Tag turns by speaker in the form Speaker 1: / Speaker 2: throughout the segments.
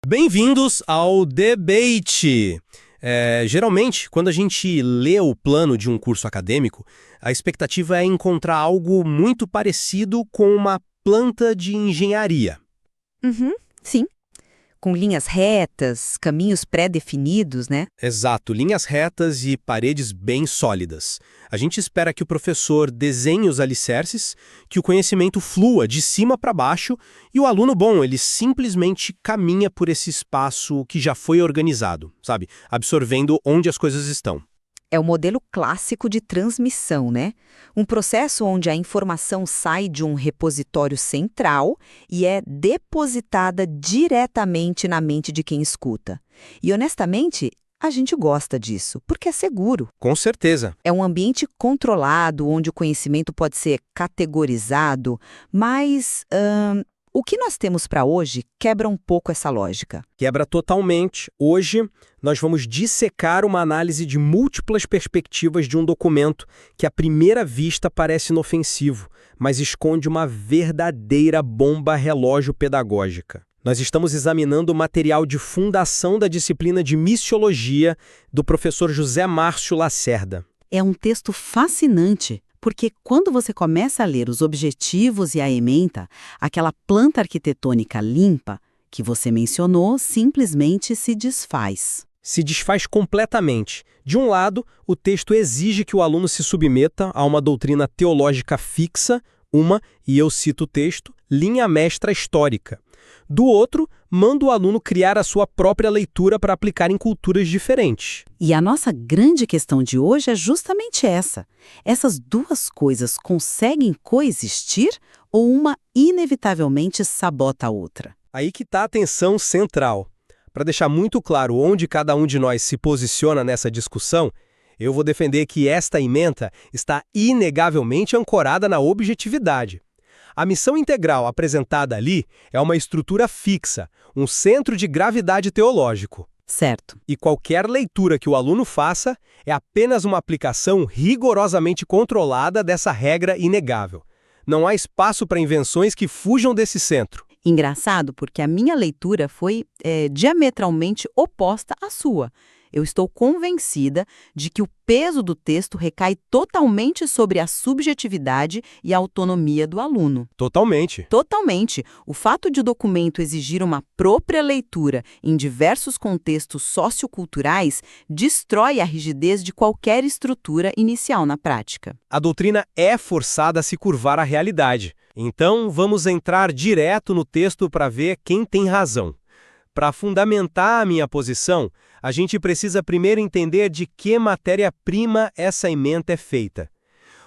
Speaker 1: Bem-vindos ao Debate! Geralmente, quando a gente lê o plano de um curso acadêmico, a expectativa é encontrar algo muito parecido com uma planta de engenharia.
Speaker 2: Uhum, sim. Com linhas retas, caminhos pré-definidos, né?
Speaker 1: Exato, linhas retas e paredes bem sólidas. A gente espera que o professor desenhe os alicerces, que o conhecimento flua de cima para baixo e o aluno, bom, ele simplesmente caminha por esse espaço que já foi organizado, sabe? Absorvendo onde as coisas estão.
Speaker 2: É o modelo clássico de transmissão, né? Um processo onde a informação sai de um repositório central e é depositada diretamente na mente de quem escuta. E, honestamente, a gente gosta disso, porque é seguro.
Speaker 1: Com certeza.
Speaker 2: É um ambiente controlado, onde o conhecimento pode ser categorizado, mas o que nós temos para hoje quebra um pouco essa lógica.
Speaker 1: Quebra totalmente. Hoje, nós vamos dissecar uma análise de múltiplas perspectivas de um documento que, à primeira vista, parece inofensivo, mas esconde uma verdadeira bomba relógio pedagógica. Nós estamos examinando o material de fundação da disciplina de missiologia do professor José Márcio Lacerda.
Speaker 3: É um texto fascinante, porque quando você começa a ler os objetivos e a ementa, aquela planta arquitetônica limpa que você mencionou simplesmente se desfaz.
Speaker 1: Se desfaz completamente. De um lado, o texto exige que o aluno se submeta a uma doutrina teológica fixa, e eu cito o texto, linha mestra histórica. Do outro, manda o aluno criar a sua própria leitura para aplicar em culturas diferentes.
Speaker 3: E a nossa grande questão de hoje é justamente essa. Essas duas coisas conseguem coexistir ou uma inevitavelmente sabota a outra?
Speaker 1: Aí que está a tensão central. Para deixar muito claro onde cada um de nós se posiciona nessa discussão, eu vou defender que esta ementa está inegavelmente ancorada na objetividade. A missão integral apresentada ali é uma estrutura fixa, um centro de gravidade teológico.
Speaker 3: Certo.
Speaker 1: E qualquer leitura que o aluno faça é apenas uma aplicação rigorosamente controlada dessa regra inegável. Não há espaço para invenções que fujam desse centro.
Speaker 3: Engraçado, porque a minha leitura foi diametralmente oposta à sua. Eu estou convencida de que o peso do texto recai totalmente sobre a subjetividade e a autonomia do aluno.
Speaker 1: Totalmente.
Speaker 3: Totalmente. O fato de o documento exigir uma própria leitura em diversos contextos socioculturais destrói a rigidez de qualquer estrutura inicial na prática.
Speaker 1: A doutrina é forçada a se curvar à realidade. Então, vamos entrar direto no texto para ver quem tem razão. Para fundamentar a minha posição, a gente precisa primeiro entender de que matéria-prima essa ementa é feita.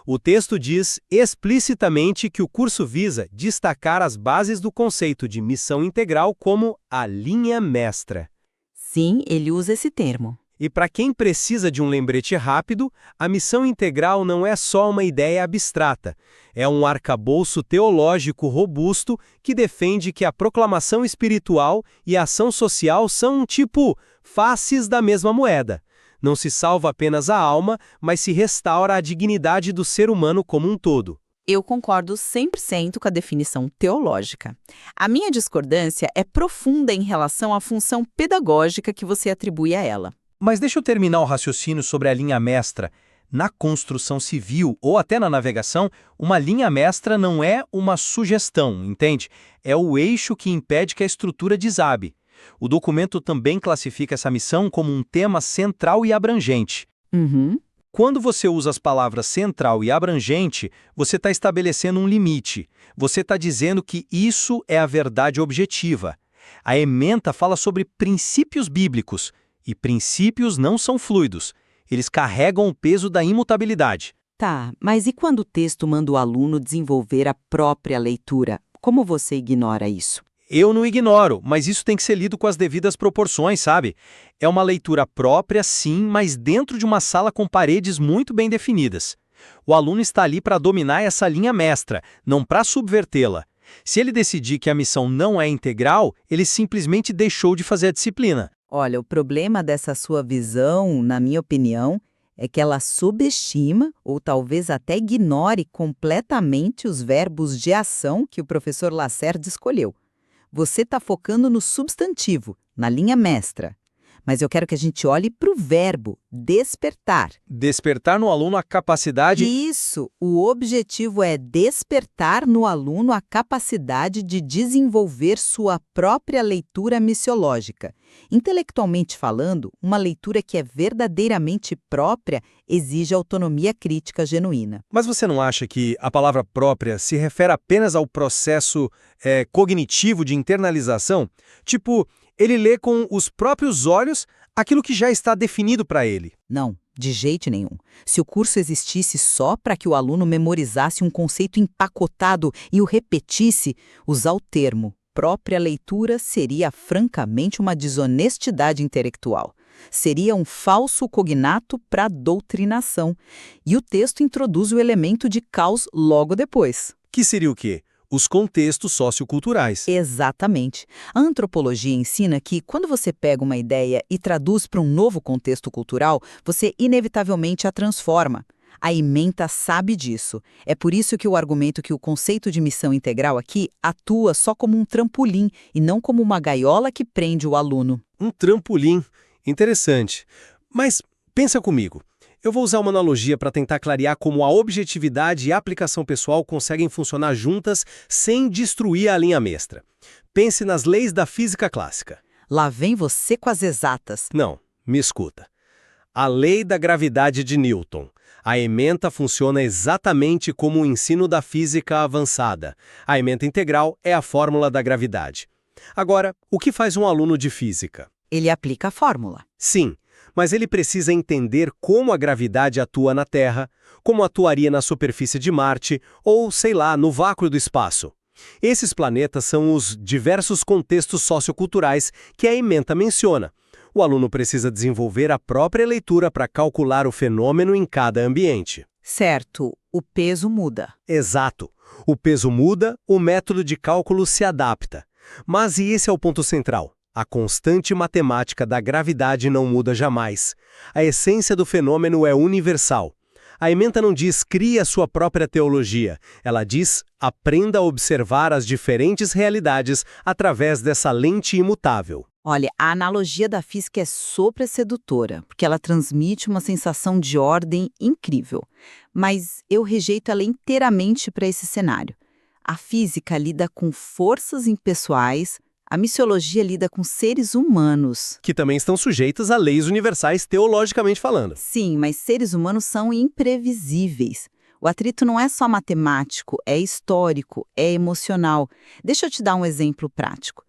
Speaker 1: O texto diz explicitamente que o curso visa destacar as bases do conceito de missão integral como a linha mestra.
Speaker 3: Sim, ele usa esse termo.
Speaker 1: E para quem precisa de um lembrete rápido, a missão integral não é só uma ideia abstrata. É um arcabouço teológico robusto que defende que a proclamação espiritual e a ação social são, faces da mesma moeda. Não se salva apenas a alma, mas se restaura a dignidade do ser humano como um todo.
Speaker 3: Eu concordo 100% com a definição teológica. A minha discordância é profunda em relação à função pedagógica que você atribui a ela.
Speaker 1: Mas deixa eu terminar o raciocínio sobre a linha mestra. Na construção civil ou até na navegação, uma linha mestra não é uma sugestão, entende? É o eixo que impede que a estrutura desabe. O documento também classifica essa missão como um tema central e abrangente.
Speaker 3: Uhum.
Speaker 1: Quando você usa as palavras central e abrangente, você está estabelecendo um limite. Você está dizendo que isso é a verdade objetiva. A ementa fala sobre princípios bíblicos. E princípios não são fluidos. Eles carregam o peso da imutabilidade.
Speaker 3: Tá, mas e quando o texto manda o aluno desenvolver a própria leitura? Como você ignora isso?
Speaker 1: Eu não ignoro, mas isso tem que ser lido com as devidas proporções, sabe? É uma leitura própria, sim, mas dentro de uma sala com paredes muito bem definidas. O aluno está ali para dominar essa linha mestra, não para subvertê-la. Se ele decidir que a missão não é integral, ele simplesmente deixou de fazer a disciplina.
Speaker 3: Olha, o problema dessa sua visão, na minha opinião, é que ela subestima ou talvez até ignore completamente os verbos de ação que o professor Lacerda escolheu. Você está focando no substantivo, na linha mestra. Mas eu quero que a gente olhe para o verbo, despertar.
Speaker 1: Despertar no aluno a capacidade...
Speaker 3: Isso! O objetivo é despertar no aluno a capacidade de desenvolver sua própria leitura missiológica. Intelectualmente falando, uma leitura que é verdadeiramente própria exige autonomia crítica genuína.
Speaker 1: Mas você não acha que a palavra própria se refere apenas ao processo cognitivo de internalização? Tipo, ele lê com os próprios olhos aquilo que já está definido para ele.
Speaker 3: Não, de jeito nenhum. Se o curso existisse só para que o aluno memorizasse um conceito empacotado e o repetisse, usar o termo própria leitura seria francamente uma desonestidade intelectual. Seria um falso cognato para doutrinação. E o texto introduz o elemento de caos logo depois.
Speaker 1: Que seria o quê? Os contextos socioculturais.
Speaker 3: Exatamente. A antropologia ensina que, quando você pega uma ideia e traduz para um novo contexto cultural, você inevitavelmente a transforma. A ementa sabe disso. É por isso que eu argumento que o conceito de missão integral aqui atua só como um trampolim e não como uma gaiola que prende o aluno.
Speaker 1: Um trampolim. Interessante. Mas pensa comigo. Eu vou usar uma analogia para tentar clarear como a objetividade e a aplicação pessoal conseguem funcionar juntas sem destruir a linha mestra. Pense nas leis da física clássica.
Speaker 3: Lá vem você com as exatas.
Speaker 1: Não, me escuta. A lei da gravidade de Newton. A ementa funciona exatamente como o ensino da física avançada. A ementa integral é a fórmula da gravidade. Agora, o que faz um aluno de física?
Speaker 3: Ele aplica a fórmula.
Speaker 1: Sim. Mas ele precisa entender como a gravidade atua na Terra, como atuaria na superfície de Marte ou, sei lá, no vácuo do espaço. Esses planetas são os diversos contextos socioculturais que a ementa menciona. O aluno precisa desenvolver a própria leitura para calcular o fenômeno em cada ambiente.
Speaker 3: Certo, o peso muda.
Speaker 1: Exato. O peso muda, o método de cálculo se adapta. Mas e esse é o ponto central. A constante matemática da gravidade não muda jamais. A essência do fenômeno é universal. A ementa não diz crie a sua própria teologia. Ela diz aprenda a observar as diferentes realidades através dessa lente imutável.
Speaker 3: Olha, a analogia da física é super sedutora, porque ela transmite uma sensação de ordem incrível. Mas eu rejeito ela inteiramente para esse cenário. A física lida com forças impessoais. A missiologia lida com seres humanos.
Speaker 1: Que também estão sujeitos a leis universais teologicamente falando.
Speaker 3: Sim, mas seres humanos são imprevisíveis. O atrito não é só matemático, é histórico, é emocional. Deixa eu te dar um exemplo prático.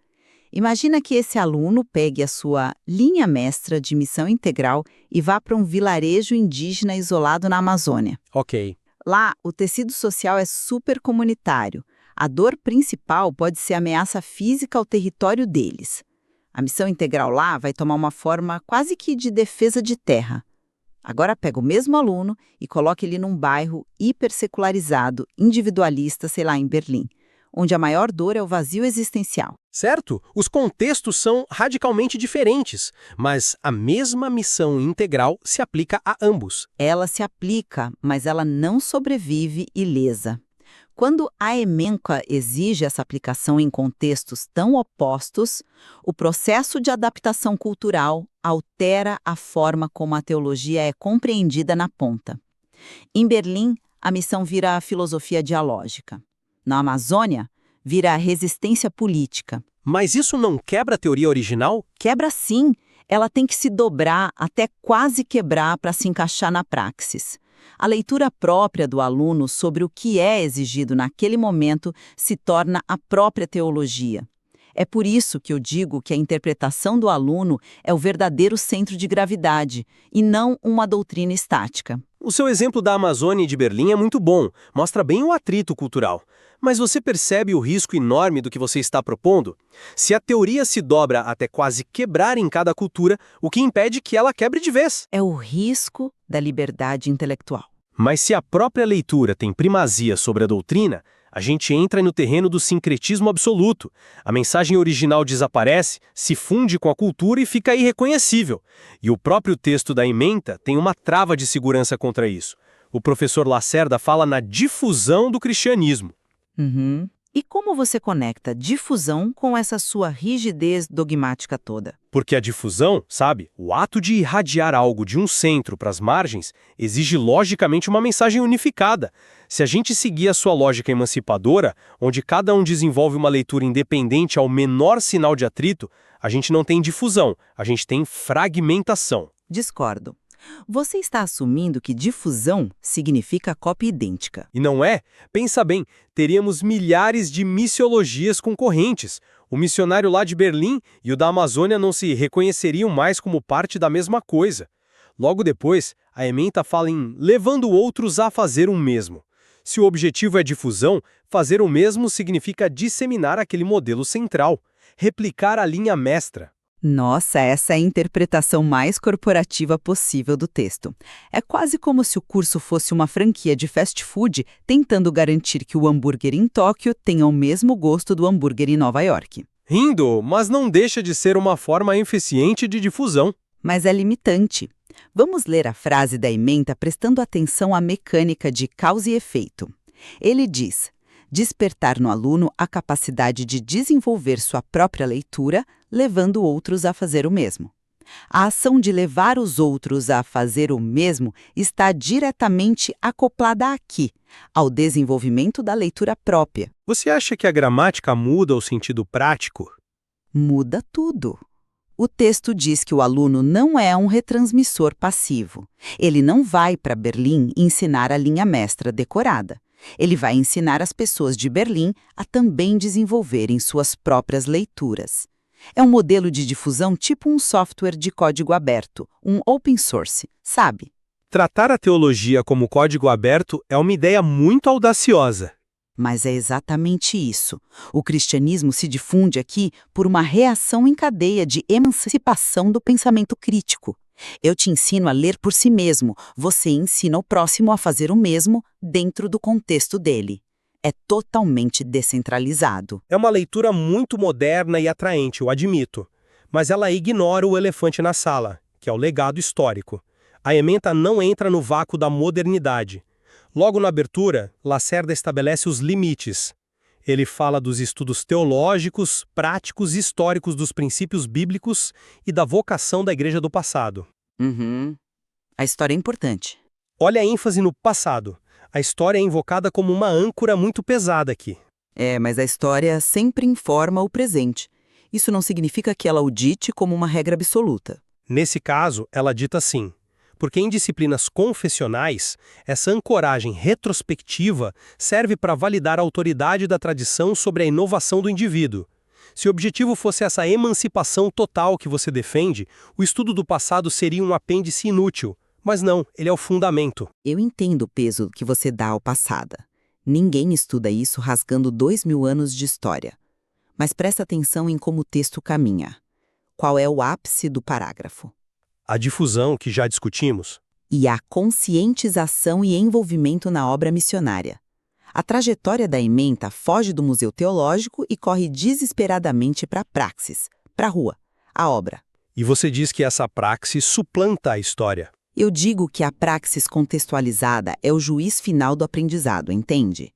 Speaker 3: Imagina que esse aluno pegue a sua linha mestra de missão integral e vá para um vilarejo indígena isolado na Amazônia.
Speaker 1: Ok.
Speaker 3: Lá, o tecido social é super comunitário. A dor principal pode ser a ameaça física ao território deles. A missão integral lá vai tomar uma forma quase que de defesa de terra. Agora pega o mesmo aluno e coloca ele num bairro hipersecularizado, individualista, sei lá, em Berlim, onde a maior dor é o vazio existencial.
Speaker 1: Certo, os contextos são radicalmente diferentes, mas a mesma missão integral se aplica a ambos.
Speaker 3: Ela se aplica, mas ela não sobrevive ilesa. Quando a ementa exige essa aplicação em contextos tão opostos, o processo de adaptação cultural altera a forma como a teologia é compreendida na ponta. Em Berlim, a missão vira a filosofia dialógica. Na Amazônia, vira a resistência política.
Speaker 1: Mas isso não quebra a teoria original?
Speaker 3: Quebra sim. Ela tem que se dobrar até quase quebrar para se encaixar na praxis. A leitura própria do aluno sobre o que é exigido naquele momento se torna a própria teologia. É por isso que eu digo que a interpretação do aluno é o verdadeiro centro de gravidade, e não uma doutrina estática.
Speaker 1: O seu exemplo da Amazônia e de Berlim é muito bom, mostra bem o atrito cultural. Mas você percebe o risco enorme do que você está propondo? Se a teoria se dobra até quase quebrar em cada cultura, o que impede que ela quebre de vez?
Speaker 3: É o risco da liberdade intelectual.
Speaker 1: Mas se a própria leitura tem primazia sobre a doutrina, a gente entra no terreno do sincretismo absoluto. A mensagem original desaparece, se funde com a cultura e fica irreconhecível. E o próprio texto da ementa tem uma trava de segurança contra isso. O professor Lacerda fala na difusão do cristianismo.
Speaker 3: E como você conecta difusão com essa sua rigidez dogmática toda?
Speaker 1: Porque a difusão, sabe, o ato de irradiar algo de um centro para as margens, exige logicamente uma mensagem unificada. Se a gente seguir a sua lógica emancipadora, onde cada um desenvolve uma leitura independente ao menor sinal de atrito, a gente não tem difusão, a gente tem fragmentação.
Speaker 3: Discordo. Você está assumindo que difusão significa cópia idêntica.
Speaker 1: E não é? Pensa bem, teríamos milhares de missiologias concorrentes. O missionário lá de Berlim e o da Amazônia não se reconheceriam mais como parte da mesma coisa. Logo depois, a ementa fala em levando outros a fazer o mesmo. Se o objetivo é difusão, fazer o mesmo significa disseminar aquele modelo central, replicar a linha mestra.
Speaker 3: Nossa, essa é a interpretação mais corporativa possível do texto. É quase como se o curso fosse uma franquia de fast food tentando garantir que o hambúrguer em Tóquio tenha o mesmo gosto do hambúrguer em Nova York.
Speaker 1: Rindo, mas não deixa de ser uma forma eficiente de difusão.
Speaker 3: Mas é limitante. Vamos ler a frase da ementa prestando atenção à mecânica de causa e efeito. Ele diz: despertar no aluno a capacidade de desenvolver sua própria leitura, levando outros a fazer o mesmo. A ação de levar os outros a fazer o mesmo está diretamente acoplada aqui, ao desenvolvimento da leitura própria.
Speaker 1: Você acha que a gramática muda o sentido prático?
Speaker 3: Muda tudo. O texto diz que o aluno não é um retransmissor passivo. Ele não vai para Berlim ensinar a linha mestra decorada. Ele vai ensinar as pessoas de Berlim a também desenvolverem suas próprias leituras. É um modelo de difusão tipo um software de código aberto, um open source, sabe?
Speaker 1: Tratar a teologia como código aberto é uma ideia muito audaciosa.
Speaker 3: Mas é exatamente isso. O cristianismo se difunde aqui por uma reação em cadeia de emancipação do pensamento crítico. Eu te ensino a ler por si mesmo, você ensina o próximo a fazer o mesmo dentro do contexto dele. É totalmente descentralizado.
Speaker 1: É uma leitura muito moderna e atraente, eu admito. Mas ela ignora o elefante na sala, que é o legado histórico. A ementa não entra no vácuo da modernidade. Logo na abertura, Lacerda estabelece os limites. Ele fala dos estudos teológicos, práticos e históricos dos princípios bíblicos e da vocação da igreja do passado.
Speaker 3: A história é importante.
Speaker 1: Olha a ênfase no passado. A história é invocada como uma âncora muito pesada aqui.
Speaker 3: Mas a história sempre informa o presente. Isso não significa que ela o dite como uma regra absoluta.
Speaker 1: Nesse caso, ela dita sim. Porque em disciplinas confessionais, essa ancoragem retrospectiva serve para validar a autoridade da tradição sobre a inovação do indivíduo. Se o objetivo fosse essa emancipação total que você defende, o estudo do passado seria um apêndice inútil. Mas não, ele é o fundamento.
Speaker 3: Eu entendo o peso que você dá ao passado. Ninguém estuda isso rasgando 2000 anos de história. Mas presta atenção em como o texto caminha. Qual é o ápice do parágrafo?
Speaker 1: A difusão, que já discutimos.
Speaker 3: E a conscientização e envolvimento na obra missionária. A trajetória da ementa foge do museu teológico e corre desesperadamente para a praxis, para a rua, a obra.
Speaker 1: E você diz que essa praxis suplanta a história.
Speaker 3: Eu digo que a praxis contextualizada é o juiz final do aprendizado, entende?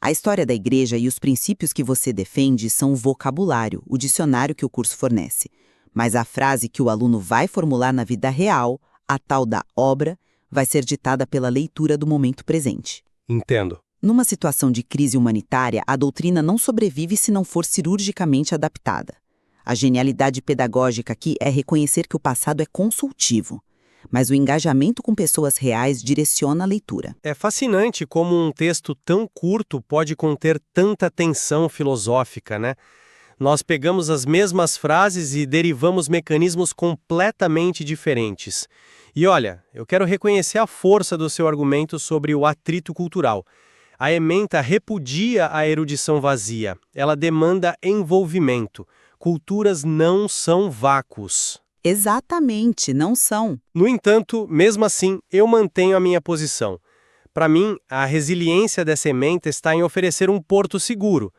Speaker 3: A história da igreja e os princípios que você defende são o vocabulário, o dicionário que o curso fornece. Mas a frase que o aluno vai formular na vida real, a tal da obra, vai ser ditada pela leitura do momento presente.
Speaker 1: Entendo.
Speaker 3: Numa situação de crise humanitária, a doutrina não sobrevive se não for cirurgicamente adaptada. A genialidade pedagógica aqui é reconhecer que o passado é consultivo, mas o engajamento com pessoas reais direciona a leitura.
Speaker 1: É fascinante como um texto tão curto pode conter tanta tensão filosófica, né? Nós pegamos as mesmas frases e derivamos mecanismos completamente diferentes. E olha, eu quero reconhecer a força do seu argumento sobre o atrito cultural. A ementa repudia a erudição vazia. Ela demanda envolvimento. Culturas não são vácuos.
Speaker 3: Exatamente, não são.
Speaker 1: No entanto, mesmo assim, eu mantenho a minha posição. Para mim, a resiliência dessa ementa está em oferecer um porto seguro.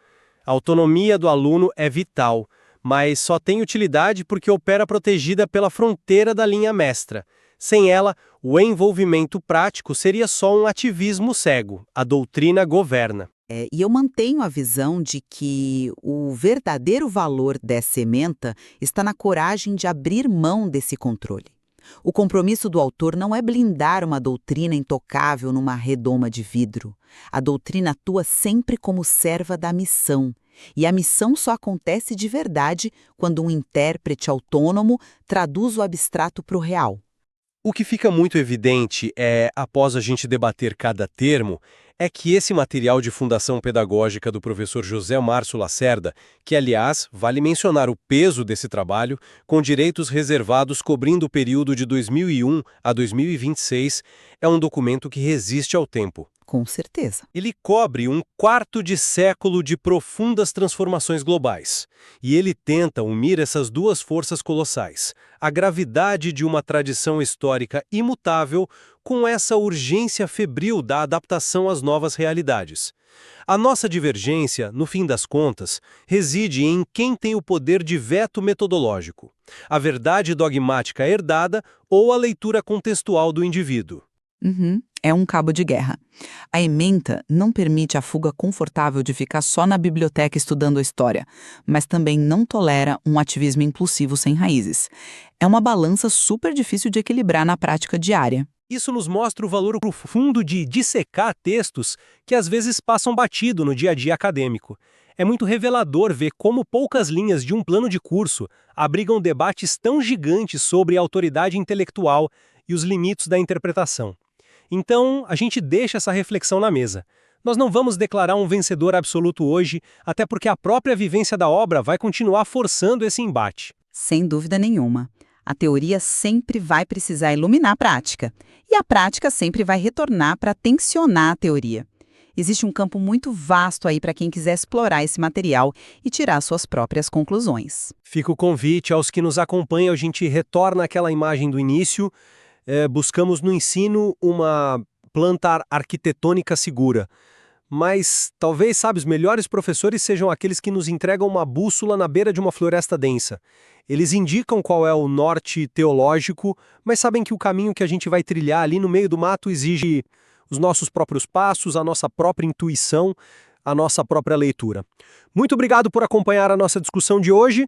Speaker 1: A autonomia do aluno é vital, mas só tem utilidade porque opera protegida pela fronteira da linha mestra. Sem ela, o envolvimento prático seria só um ativismo cego. A doutrina governa.
Speaker 3: E eu mantenho a visão de que o verdadeiro valor dessa ementa está na coragem de abrir mão desse controle. O compromisso do autor não é blindar uma doutrina intocável numa redoma de vidro. A doutrina atua sempre como serva da missão. E a missão só acontece de verdade quando um intérprete autônomo traduz o abstrato para o real.
Speaker 1: O que fica muito evidente após a gente debater cada termo, é que esse material de fundação pedagógica do professor José Márcio Lacerda, que, aliás, vale mencionar o peso desse trabalho, com direitos reservados cobrindo o período de 2001 a 2026, é um documento que resiste ao tempo.
Speaker 3: Com certeza.
Speaker 1: Ele cobre um quarto de século de profundas transformações globais. E ele tenta unir essas duas forças colossais, a gravidade de uma tradição histórica imutável com essa urgência febril da adaptação às novas realidades. A nossa divergência, no fim das contas, reside em quem tem o poder de veto metodológico, a verdade dogmática herdada ou a leitura contextual do indivíduo.
Speaker 3: É um cabo de guerra. A ementa não permite a fuga confortável de ficar só na biblioteca estudando a história, mas também não tolera um ativismo impulsivo sem raízes. É uma balança super difícil de equilibrar na prática diária.
Speaker 1: Isso nos mostra o valor profundo de dissecar textos que às vezes passam batido no dia a dia acadêmico. É muito revelador ver como poucas linhas de um plano de curso abrigam debates tão gigantes sobre a autoridade intelectual e os limites da interpretação. Então, a gente deixa essa reflexão na mesa. Nós não vamos declarar um vencedor absoluto hoje, até porque a própria vivência da obra vai continuar forçando esse embate.
Speaker 2: Sem dúvida nenhuma. A teoria sempre vai precisar iluminar a prática. E a prática sempre vai retornar para tensionar a teoria. Existe um campo muito vasto aí para quem quiser explorar esse material e tirar suas próprias conclusões.
Speaker 1: Fica o convite aos que nos acompanham, a gente retorna àquela imagem do início. Buscamos no ensino uma planta arquitetônica segura. Mas talvez, os melhores professores sejam aqueles que nos entregam uma bússola na beira de uma floresta densa. Eles indicam qual é o norte teológico, mas sabem que o caminho que a gente vai trilhar ali no meio do mato exige os nossos próprios passos, a nossa própria intuição, a nossa própria leitura. Muito obrigado por acompanhar a nossa discussão de hoje.